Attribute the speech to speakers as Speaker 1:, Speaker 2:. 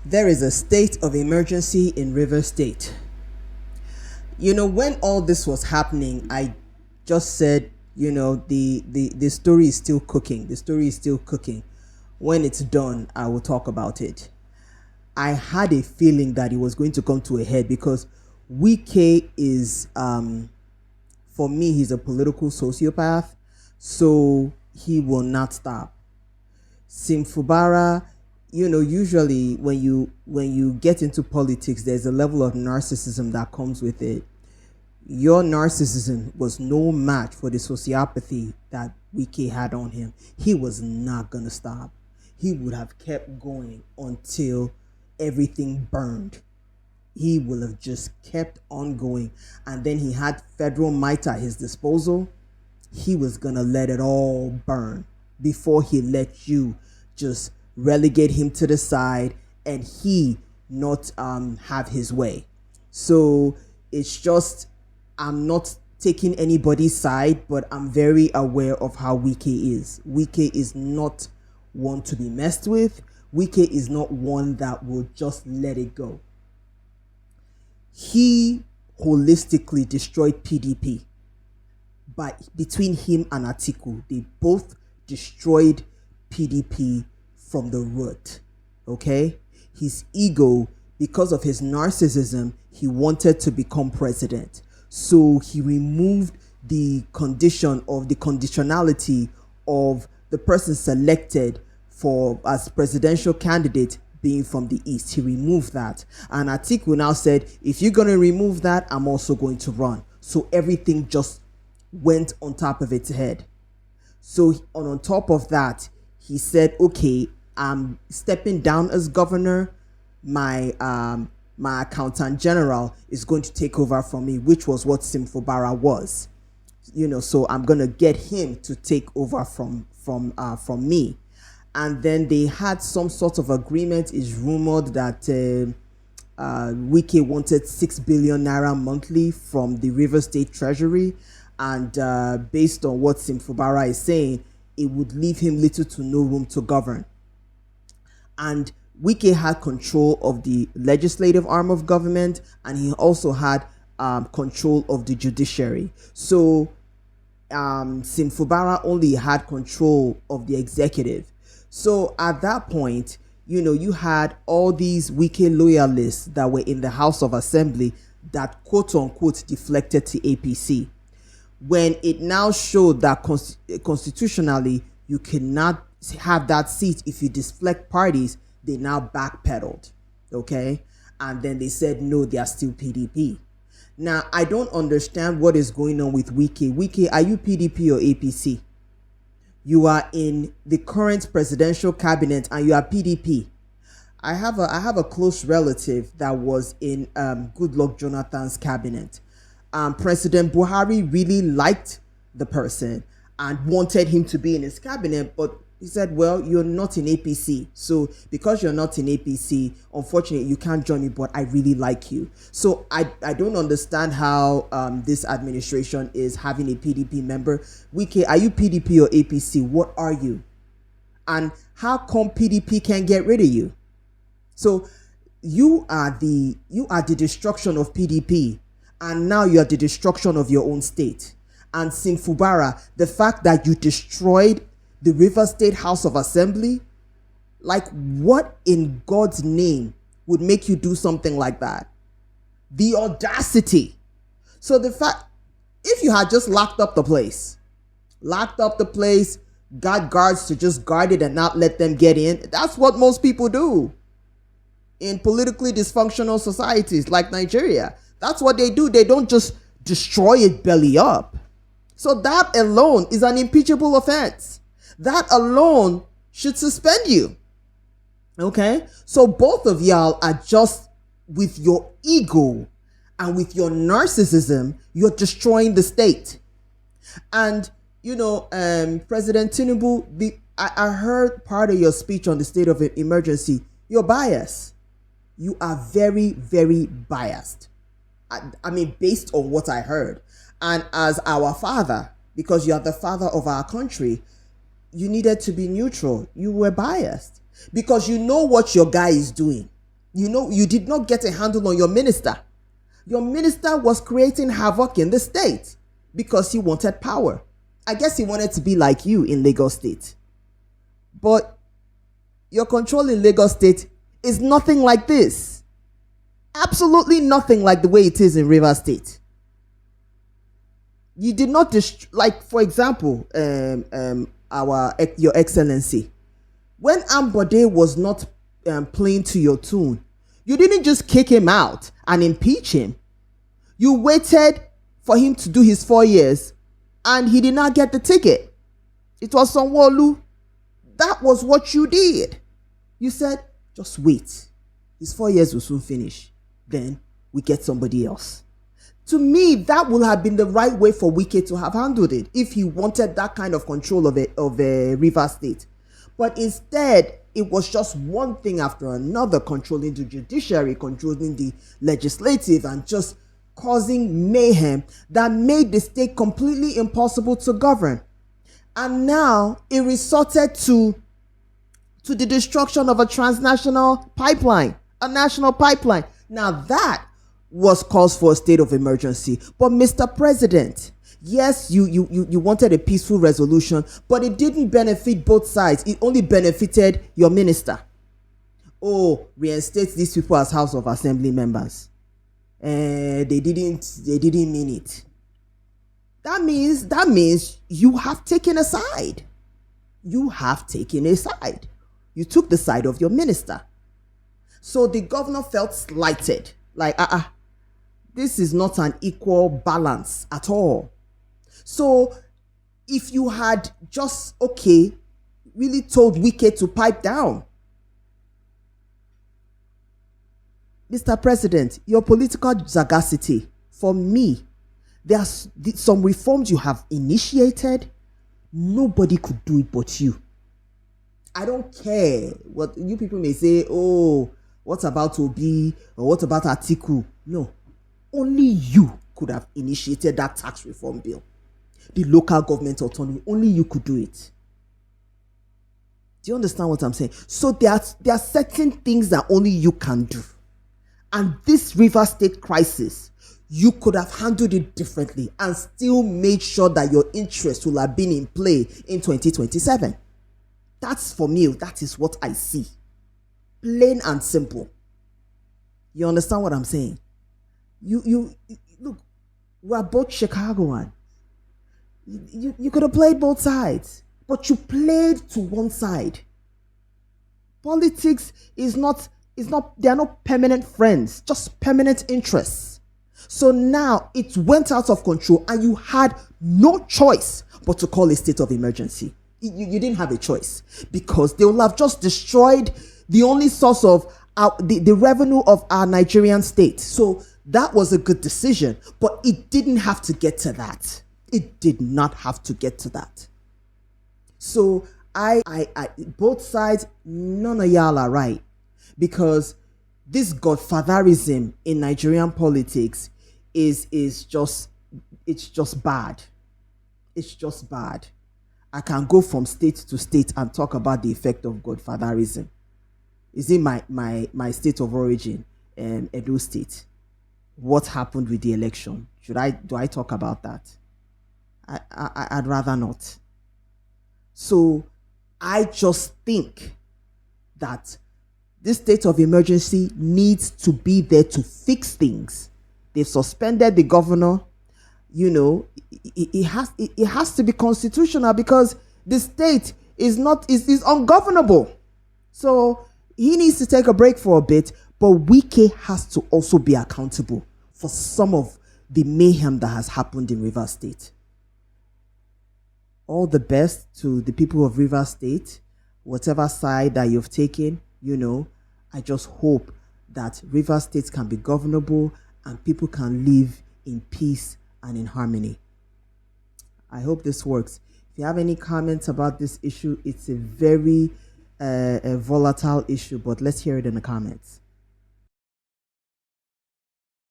Speaker 1: There is a state of emergency in River State. When all this was happening, I just said, the story is still cooking. The story is still cooking. When it's done, I will talk about it. I had a feeling that it was going to come to a head because Wike is, for me, he's a political sociopath, so he will not stop. Fubara, usually when you get into politics, there's a level of narcissism that comes with it. Your narcissism was no match for the sociopathy that Wike had on him. He was not gonna stop. He would have kept going until everything burned. He will have just kept on going. And then he had federal might at his disposal. He was gonna let it all burn before he let you just relegate him to the side and he not have his way. So it's just, I'm not taking anybody's side, but I'm very aware of how Wike is. Wike is not one to be messed with. Wike is not one that will just let it go. He holistically destroyed PDP. But between him and Atiku, they both destroyed PDP from the root. Okay? His ego, because of his narcissism, he wanted to become president. So he removed the conditionality of the person selected for as presidential candidate being from the East. He removed that. And Atiku now said, if you're going to remove that, I'm also going to run. So everything just went on top of its head. So on top of that, he said, okay, I'm stepping down as governor. My accountant general is going to take over from me, which was what Fubara was. So I'm going to get him to take over from me. And then they had some sort of agreement. It's rumored that Wike wanted 6 billion naira monthly from the River State Treasury. And based on what Fubara is saying, it would leave him little to no room to govern. And Wike had control of the legislative arm of government, and he also had control of the judiciary. So Fubara only had control of the executive. So at that point, you had all these Wike loyalists that were in the House of Assembly that quote unquote deflected to APC. When it now showed that constitutionally you cannot have that seat if you deflect parties, they now backpedaled, okay? And then they said, no, they are still PDP. Now, I don't understand what is going on with Wike. Wike, are you PDP or APC? You are in the current presidential cabinet and you are PDP. I have a close relative that was in Goodluck Jonathan's cabinet. President Buhari really liked the person and wanted him to be in his cabinet, but he said, well, you're not in APC. So because you're not in APC, unfortunately, you can't join me, but I really like you. So I don't understand how this administration is having a PDP member. Wike, are you PDP or APC? What are you? And how come PDP can't get rid of you? So you are the destruction of PDP. And now you are the destruction of your own state. And Fubara, the fact that you destroyed the River State House of Assembly, like what in God's name would make you do something like that? The audacity. So the fact, if you had just locked up the place, got guards to just guard it and not let them get in, that's what most people do in politically dysfunctional societies like Nigeria. That's what they do. They don't just destroy it belly up. So that alone is an impeachable offense. That alone should suspend you. Okay? So both of y'all are just, with your ego and with your narcissism, you're destroying the state. And, President Tinubu, I heard part of your speech on the state of emergency. You're biased. You are very, very biased. I mean, based on what I heard. And as our father, because you are the father of our country, you needed to be neutral. You were biased because you know what your guy is doing. You did not get a handle on your minister. Your minister was creating havoc in the state because he wanted power. I guess he wanted to be like you in Lagos State. But your control in Lagos State is nothing like this. Absolutely nothing like the way it is in Rivers State. You did not like, for example, your Excellency, when Ambode was not playing to your tune, you didn't just kick him out and impeach him. You waited for him to do his 4 years, and he did not get the ticket. It was Sanwo-Olu. That was what you did. You said, just wait. His 4 years will soon finish. Then we get somebody else. To me, that would have been the right way for Wike to have handled it if he wanted that kind of control of a Rivers State. But instead, it was just one thing after another, controlling the judiciary, controlling the legislative, and just causing mayhem that made the state completely impossible to govern. And now it resorted to the destruction of a transnational pipeline, a national pipeline. Now that was cause for a state of emergency. But Mr. President, yes, you wanted a peaceful resolution, but it didn't benefit both sides. It only benefited your minister. Oh, reinstate these people as House of Assembly members. They didn't mean it. That means you have taken a side. You have taken a side. You took the side of your minister. So the governor felt slighted. Like, this is not an equal balance at all. So if you had just, really told Wike to pipe down, Mr. President, your political sagacity, for me, there's some reforms you have initiated. Nobody could do it but you. I don't care what you people may say. Oh, what about Obi? Or what about Atiku? No, only you could have initiated that tax reform bill. The local government autonomy, only you could do it. Do you understand what I'm saying? So there are certain things that only you can do. And this Rivers State crisis, you could have handled it differently and still made sure that your interests will have been in play in 2027. That's, for me, that is what I see. Plain and simple. You understand what I'm saying? You look, we're both Chicagoan. You could have played both sides, but you played to one side. Politics is not, they are not permanent friends, just permanent interests. So now it went out of control and you had no choice but to call a state of emergency. You didn't have a choice because they will have just destroyed the only source of the revenue of our Nigerian state. So that was a good decision, but it didn't have to get to that. It did not have to get to that. So I both sides, none of y'all are right, because this godfatherism in Nigerian politics is just bad. It's just bad. I can go from state to state and talk about the effect of godfatherism. Is it my state of origin, Edo State? What happened with the election? Do I talk about that? I'd rather not. So I just think that this state of emergency needs to be there to fix things. They've suspended the governor. You know, it has to be constitutional because the state is ungovernable. So he needs to take a break for a bit, but Wike has to also be accountable for some of the mayhem that has happened in Rivers State. All the best to the people of Rivers State, whatever side that you've taken. You know, I just hope that Rivers State can be governable and people can live in peace and in harmony. I hope this works. If you have any comments about this issue, it's a very volatile issue, but let's hear it in the comments.